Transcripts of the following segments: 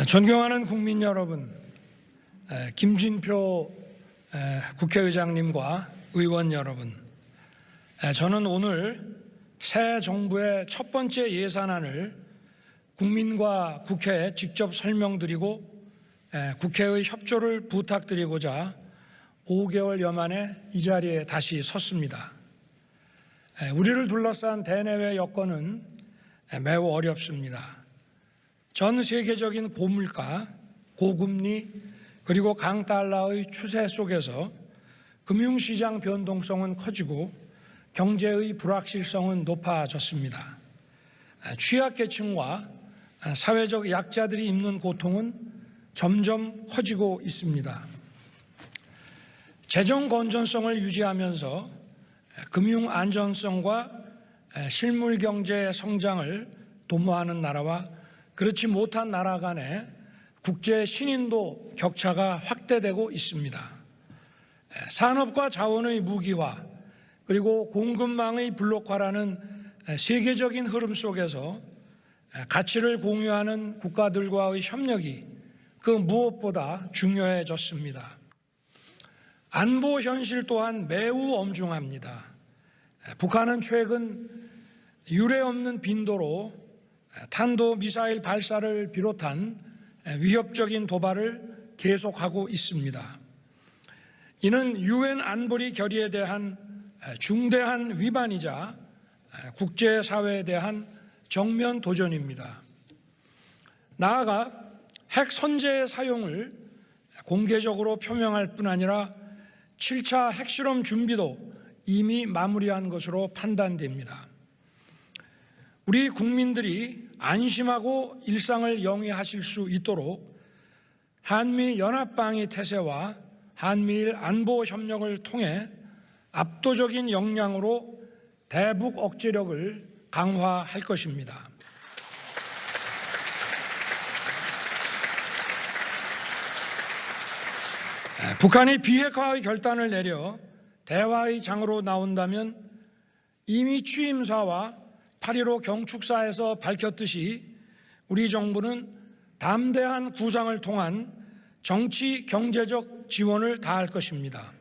존경하는 국민 여러분, 김진표 국회의장님과 의원 여러분, 저는 오늘 새 정부의 첫 번째 예산안을 국민과 국회에 직접 설명드리고 국회의 협조를 부탁드리고자 5개월여 만에 이 자리에 다시 섰습니다. 우리를 둘러싼 대내외 여건은 매우 어렵습니다. 전 세계적인 고물가, 고금리, 그리고 강달러의 추세 속에서 금융시장 변동성은 커지고 경제의 불확실성은 높아졌습니다. 취약계층과 사회적 약자들이 입는 고통은 점점 커지고 있습니다. 재정 건전성을 유지하면서 금융 안전성과 실물 경제 성장을 도모하는 나라와 그렇지 못한 나라 간의 국제 신인도 격차가 확대되고 있습니다. 산업과 자원의 무기화 그리고 공급망의 블록화라는 세계적인 흐름 속에서 가치를 공유하는 국가들과의 협력이 그 무엇보다 중요해졌습니다. 안보 현실 또한 매우 엄중합니다. 북한은 최근 유례없는 빈도로 탄도미사일 발사를 비롯한 위협적인 도발을 계속하고 있습니다. 이는 유엔 안보리 결의에 대한 중대한 위반이자 국제사회에 대한 정면 도전입니다. 나아가 핵 선제의 사용을 공개적으로 표명할 뿐 아니라 7차 핵실험 준비도 이미 마무리한 것으로 판단됩니다. 우리 국민들이 안심하고 일상을 영위하실 수 있도록 한미 연합방위 태세와 한미일 안보 협력을 통해 압도적인 역량으로 대북 억제력을 강화할 것입니다. 북한이 비핵화의 결단을 내려 대화의 장으로 나온다면 이미 취임사와 8.15 경축사에서 밝혔듯이 우리 정부는 담대한 구상을 통한 정치 경제적 지원을 다할 것입니다.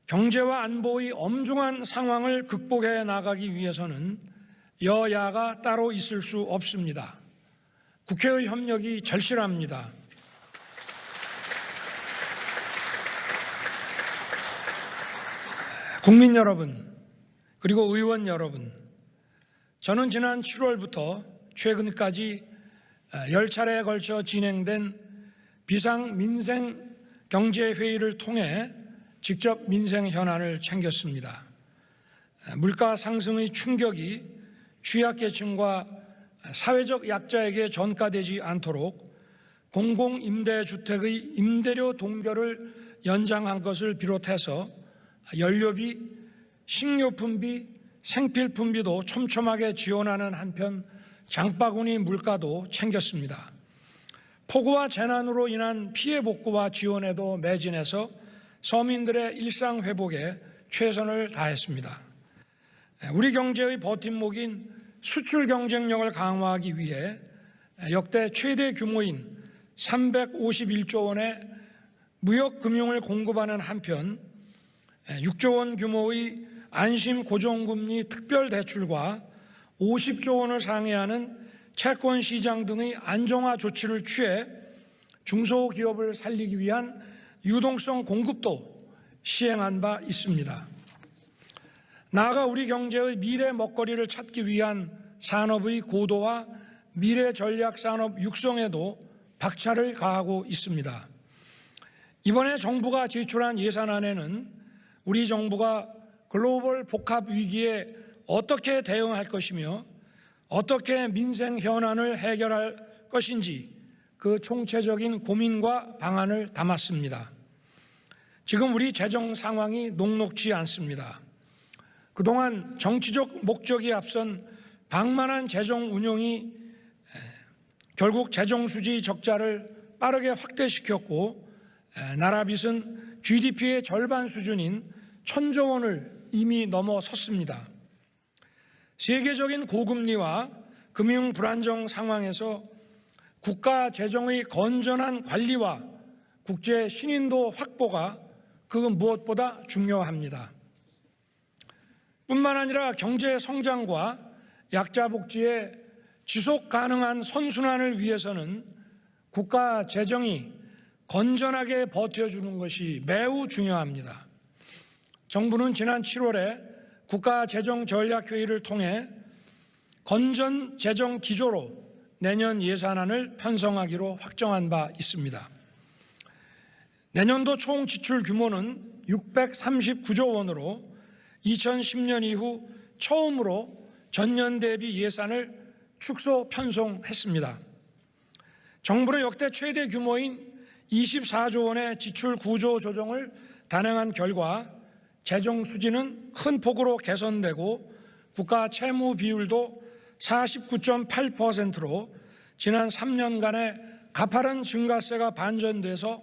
경제와 안보의 엄중한 상황을 극복해 나가기 위해서는 여야가 따로 있을 수 없습니다. 국회의 협력이 절실합니다. 국민 여러분, 그리고 의원 여러분, 저는 지난 7월부터 최근까지 10차례에 걸쳐 진행된 비상민생경제회의를 통해 직접 민생 현안을 챙겼습니다. 물가 상승의 충격이 취약계층과 사회적 약자에게 전가되지 않도록 공공임대주택의 임대료 동결을 연장한 것을 비롯해서 연료비, 식료품비, 생필품비도 촘촘하게 지원하는 한편 장바구니 물가도 챙겼습니다. 폭우와 재난으로 인한 피해 복구와 지원에도 매진해서 서민들의 일상 회복에 최선을 다했습니다. 우리 경제의 버팀목인 수출 경쟁력을 강화하기 위해 역대 최대 규모인 351조 원의 무역금융을 공급하는 한편 6조 원 규모의 안심 고정금리 특별대출과 50조 원을 상회하는 채권시장 등의 안정화 조치를 취해 중소기업을 살리기 위한 유동성 공급도 시행한 바 있습니다. 나아가 우리 경제의 미래 먹거리를 찾기 위한 산업의 고도화, 미래 전략 산업 육성에도 박차를 가하고 있습니다. 이번에 정부가 제출한 예산안에는 우리 정부가 글로벌 복합 위기에 어떻게 대응할 것이며 어떻게 민생 현안을 해결할 것인지 그 총체적인 고민과 방안을 담았습니다. 지금 우리 재정 상황이 녹록지 않습니다. 그동안 정치적 목적이 앞선 방만한 재정 운용이 결국 재정 수지 적자를 빠르게 확대시켰고 나라 빚은 GDP의 절반 수준인 1,000조 원을 이미 넘어섰습니다. 세계적인 고금리와 금융 불안정 상황에서 국가 재정의 건전한 관리와 국제 신인도 확보가 그 무엇보다 중요합니다. 뿐만 아니라 경제 성장과 약자 복지의 지속 가능한 선순환을 위해서는 국가 재정이 건전하게 버텨주는 것이 매우 중요합니다. 정부는 지난 7월에 국가재정전략회의를 통해 건전 재정 기조로 내년 예산안을 편성하기로 확정한 바 있습니다. 내년도 총 지출 규모는 639조 원으로 2010년 이후 처음으로 전년 대비 예산을 축소 편성했습니다. 정부는 역대 최대 규모인 24조 원의 지출 구조 조정을 단행한 결과 재정 수지는 큰 폭으로 개선되고 국가 채무 비율도 49.8%로 지난 3년간의 가파른 증가세가 반전돼서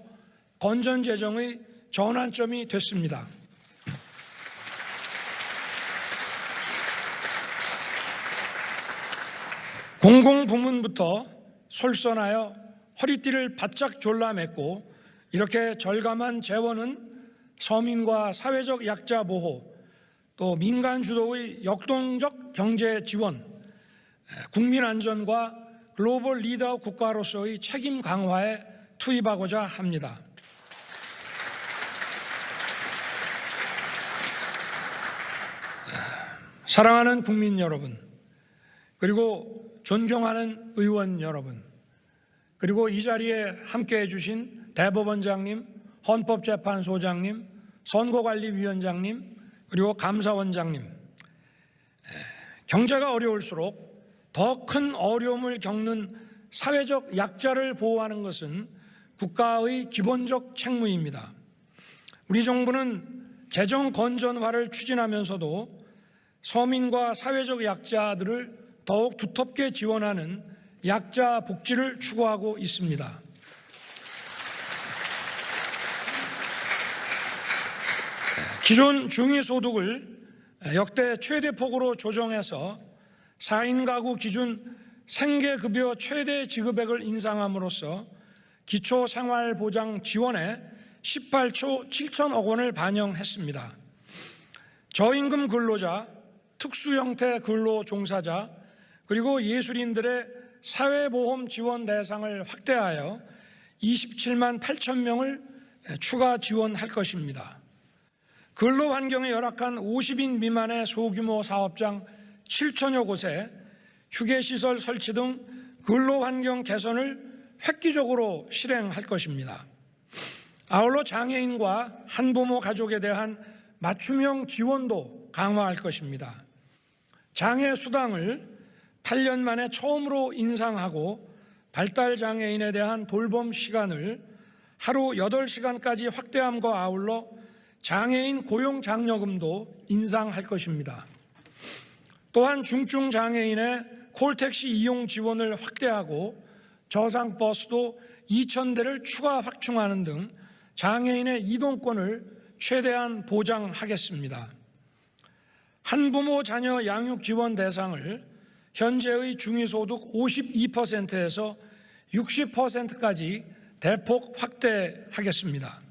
건전 재정의 전환점이 됐습니다. 공공부문부터 솔선하여 허리띠를 바짝 졸라맸고 이렇게 절감한 재원은 서민과 사회적 약자 보호, 또 민간 주도의 역동적 경제 지원, 국민 안전과 글로벌 리더 국가로서의 책임 강화에 투입하고자 합니다. 사랑하는 국민 여러분, 그리고 존경하는 의원 여러분, 그리고 이 자리에 함께해 주신 대법원장님, 헌법재판소장님, 선거관리위원장님, 그리고 감사원장님, 경제가 어려울수록 더 큰 어려움을 겪는 사회적 약자를 보호하는 것은 국가의 기본적 책무입니다. 우리 정부는 재정 건전화를 추진하면서도 서민과 사회적 약자들을 더욱 두텁게 지원하는 약자 복지를 추구하고 있습니다. 기존 중위소득을 역대 최대폭으로 조정해서 4인 가구 기준 생계급여 최대 지급액을 인상함으로써 기초생활보장 지원에 18조 7천억 원을 반영했습니다. 저임금 근로자, 특수형태 근로종사자, 그리고 예술인들의 사회보험 지원 대상을 확대하여 27만 8천 명을 추가 지원할 것입니다. 근로환경이 열악한 50인 미만의 소규모 사업장 7천여 곳에 휴게시설 설치 등 근로환경 개선을 획기적으로 실행할 것입니다. 아울러 장애인과 한부모 가족에 대한 맞춤형 지원도 강화할 것입니다. 장애수당을 8년 만에 처음으로 인상하고 발달장애인에 대한 돌봄 시간을 하루 8시간까지 확대함과 아울러 장애인 고용장려금도 인상할 것입니다. 또한 중증 장애인의 콜택시 이용 지원을 확대하고 저상버스도 2,000대를 추가 확충하는 등 장애인의 이동권을 최대한 보장하겠습니다. 한부모 자녀 양육 지원 대상을 현재의 중위소득 52%에서 60%까지 대폭 확대하겠습니다.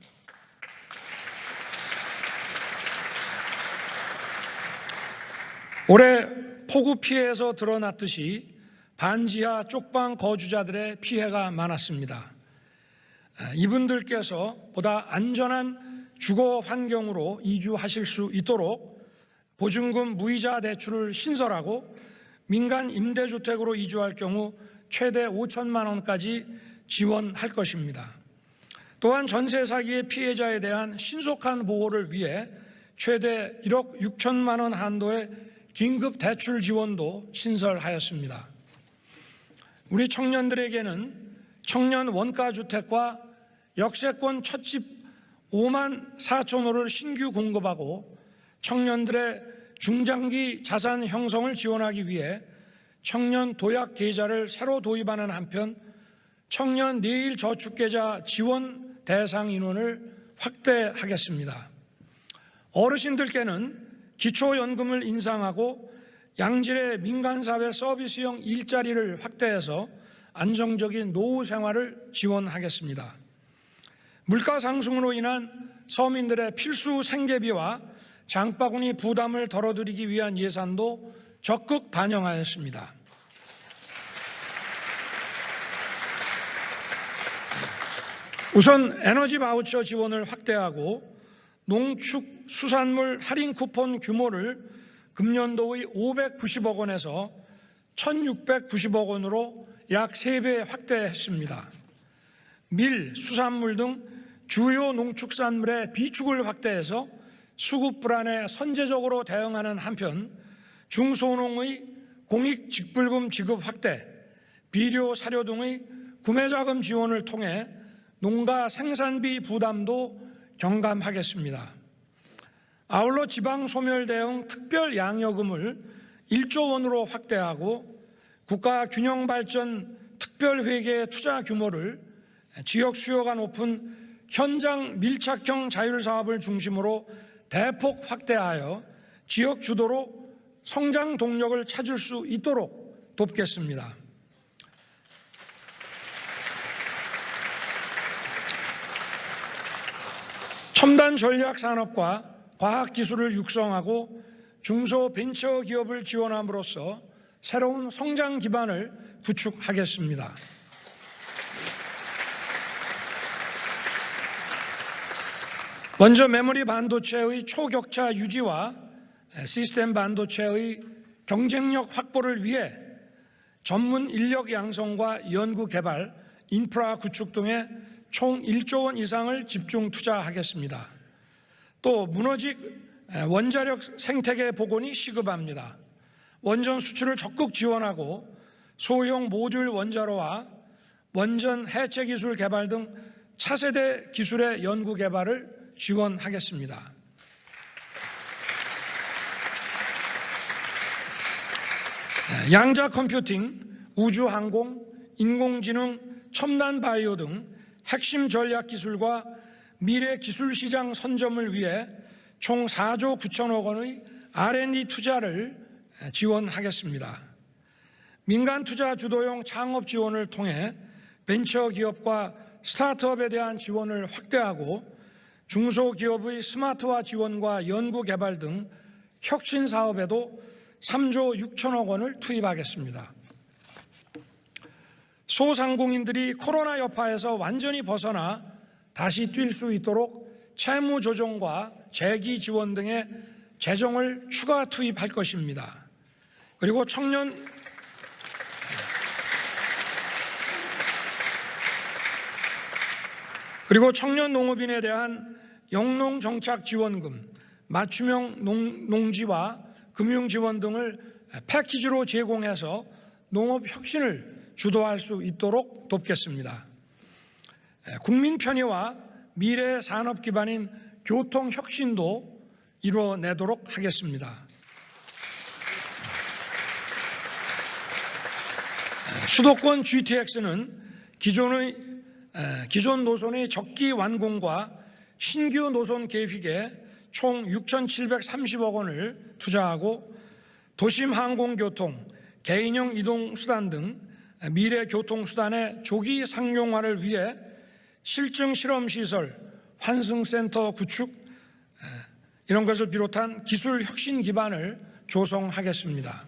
올해 폭우 피해에서 드러났듯이 반지하 쪽방 거주자들의 피해가 많았습니다. 이분들께서 보다 안전한 주거 환경으로 이주하실 수 있도록 보증금 무이자 대출을 신설하고 민간 임대주택으로 이주할 경우 최대 5천만 원까지 지원할 것입니다. 또한 전세 사기의 피해자에 대한 신속한 보호를 위해 최대 1억 6천만 원 한도의 긴급 대출 지원도 신설하였습니다. 우리 청년들에게는 청년 원가주택과 역세권 첫집 5만 4천 호를 신규 공급하고 청년들의 중장기 자산 형성을 지원하기 위해 청년 도약 계좌를 새로 도입하는 한편 청년 내일 저축계좌 지원 대상 인원을 확대하겠습니다. 어르신들께는 기초연금을 인상하고 양질의 민간사회 서비스형 일자리를 확대해서 안정적인 노후 생활을 지원하겠습니다. 물가 상승으로 인한 서민들의 필수 생계비와 장바구니 부담을 덜어드리기 위한 예산도 적극 반영하였습니다. 우선 에너지 바우처 지원을 확대하고 농축수산물 할인 쿠폰 규모를 금년도의 590억 원에서 1,690억 원으로 약 3배 확대했습니다. 밀, 수산물 등 주요 농축산물의 비축을 확대해서 수급 불안에 선제적으로 대응하는 한편 중소농의 공익직불금 지급 확대, 비료, 사료 등의 구매자금 지원을 통해 농가 생산비 부담도 경감하겠습니다. 아울러 지방소멸 대응 특별양여금을 1조 원으로 확대하고 국가균형발전 특별회계 투자 규모를 지역 수요가 높은 현장 밀착형 자율사업을 중심으로 대폭 확대하여 지역 주도로 성장 동력을 찾을 수 있도록 돕겠습니다. 첨단 전략 산업과 과학기술을 육성하고 중소벤처기업을 지원함으로써 새로운 성장 기반을 구축하겠습니다. 먼저 메모리 반도체의 초격차 유지와 시스템 반도체의 경쟁력 확보를 위해 전문 인력 양성과 연구 개발, 인프라 구축 등에 총 1조 원 이상을 집중 투자하겠습니다. 또 문어직 원자력 생태계 복원이 시급합니다. 원전 수출을 적극 지원하고 소형 모듈 원자로와 원전 해체 기술 개발 등 차세대 기술의 연구 개발을 지원하겠습니다. 양자 컴퓨팅, 우주항공, 인공지능, 첨단 바이오 등 핵심 전략 기술과 미래 기술 시장 선점을 위해 총 4조 9천억 원의 R&D 투자를 지원하겠습니다. 민간 투자 주도형 창업 지원을 통해 벤처기업과 스타트업에 대한 지원을 확대하고 중소기업의 스마트화 지원과 연구개발 등 혁신 사업에도 3조 6천억 원을 투입하겠습니다. 소상공인들이 코로나 여파에서 완전히 벗어나 다시 뛸 수 있도록 채무 조정과 재기 지원 등의 재정을 추가 투입할 것입니다. 그리고 청년 농업인에 대한 영농 정착 지원금, 맞춤형 농지와 금융 지원 등을 패키지로 제공해서 농업 혁신을 주도할 수 있도록 돕겠습니다. 국민 편의와 미래 산업 기반인 교통 혁신도 이뤄내도록 하겠습니다. 수도권 GTX는 기존 노선의 적기 완공과 신규 노선 계획에 총 6,730억 원을 투자하고 도심 항공교통, 개인형 이동수단 등 미래 교통수단의 조기 상용화를 위해 실증 실험시설, 환승센터 구축 이런 것을 비롯한 기술 혁신 기반을 조성하겠습니다.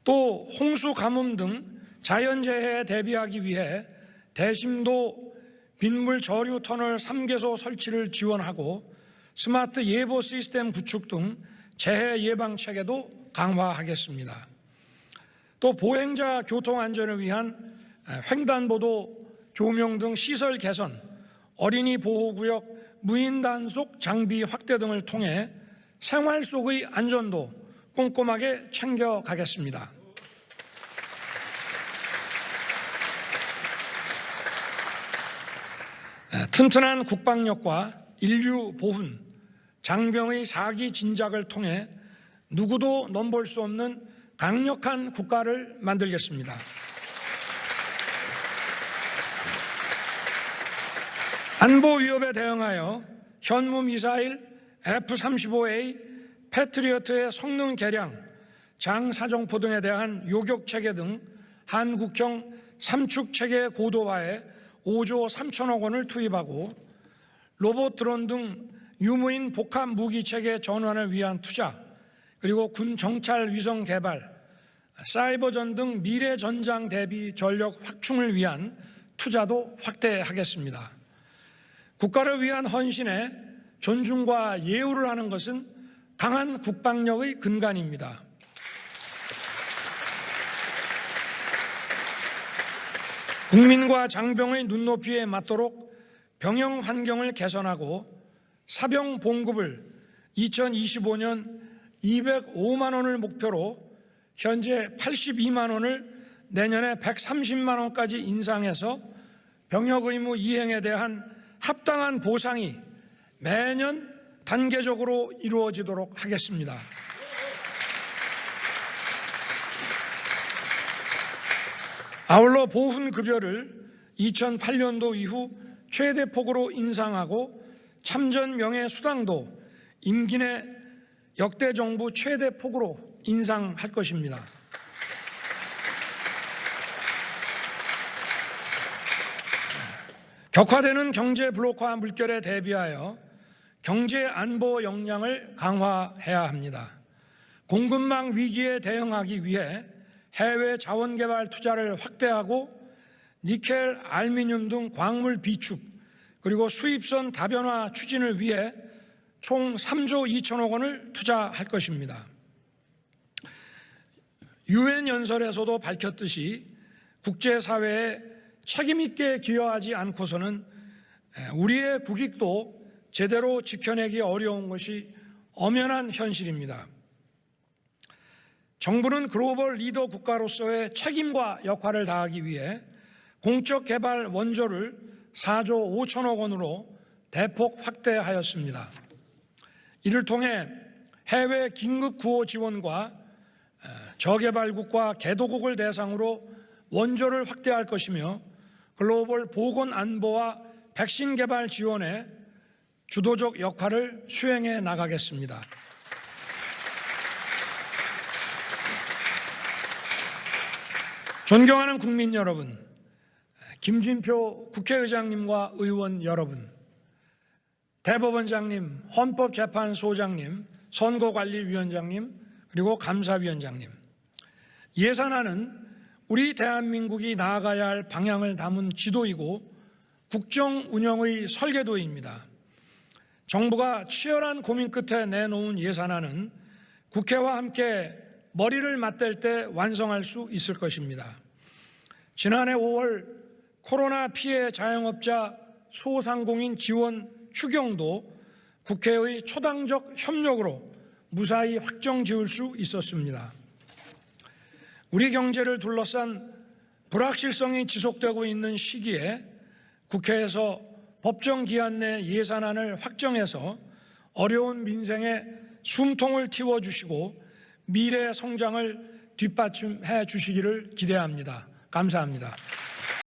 또 홍수 가뭄 등 자연재해에 대비하기 위해 대심도 빗물 저류 터널 3개소 설치를 지원하고 스마트 예보 시스템 구축 등 재해 예방 체계도 강화하겠습니다. 또 보행자 교통 안전을 위한 횡단보도 조명 등 시설 개선, 어린이 보호구역, 무인 단속 장비 확대 등을 통해 생활 속의 안전도 꼼꼼하게 챙겨가겠습니다. 튼튼한 국방력과 인류 보훈, 장병의 사기 진작을 통해 누구도 넘볼 수 없는 강력한 국가를 만들겠습니다. 안보 위협에 대응하여 현무 미사일, F-35A, 패트리어트의 성능 개량, 장사정포 등에 대한 요격 체계 등 한국형 삼축체계 고도화에 5조 3천억 원을 투입하고 로봇 드론 등 유무인 복합 무기체계 전환을 위한 투자, 그리고 군 정찰 위성 개발, 사이버전 등 미래 전장 대비 전력 확충을 위한 투자도 확대하겠습니다. 국가를 위한 헌신에 존중과 예우를 하는 것은 강한 국방력의 근간입니다. 국민과 장병의 눈높이에 맞도록 병영 환경을 개선하고 사병 봉급을 2025년 205만 원을 목표로 현재 82만 원을 내년에 130만 원까지 인상해서 병역 의무 이행에 대한 합당한 보상이 매년 단계적으로 이루어지도록 하겠습니다. 아울러 보훈급여를 2008년도 이후 최대 폭으로 인상하고 참전 명예수당도 임기 내 역대 정부 최대 폭으로 인상할 것입니다. 격화되는 경제 블록화 물결에 대비하여 경제 안보 역량을 강화해야 합니다. 공급망 위기에 대응하기 위해 해외 자원개발 투자를 확대하고 니켈, 알루미늄 등 광물 비축, 그리고 수입선 다변화 추진을 위해 총 3조 2천억 원을 투자할 것입니다. 유엔 연설에서도 밝혔듯이 국제사회에 책임있게 기여하지 않고서는 우리의 국익도 제대로 지켜내기 어려운 것이 엄연한 현실입니다. 정부는 글로벌 리더 국가로서의 책임과 역할을 다하기 위해 공적 개발 원조를 4조 5천억 원으로 대폭 확대하였습니다. 이를 통해 해외 긴급 구호 지원과 저개발국과 개도국을 대상으로 원조를 확대할 것이며 글로벌 보건 안보와 백신 개발 지원에 주도적 역할을 수행해 나가겠습니다. 존경하는 국민 여러분, 김진표 국회의장님과 의원 여러분, 대법원장님, 헌법재판소장님, 선거관리위원장님, 그리고 감사위원장님, 예산안은 우리 대한민국이 나아가야 할 방향을 담은 지도이고 국정 운영의 설계도입니다. 정부가 치열한 고민 끝에 내놓은 예산안은 국회와 함께 머리를 맞댈 때 완성할 수 있을 것입니다. 지난해 5월 코로나 피해 자영업자 소상공인 지원 추경도 국회의 초당적 협력으로 무사히 확정 지을 수 있었습니다. 우리 경제를 둘러싼 불확실성이 지속되고 있는 시기에 국회에서 법정 기한 내 예산안을 확정해서 어려운 민생에 숨통을 틔워주시고 미래 성장을 뒷받침해 주시기를 기대합니다. 감사합니다.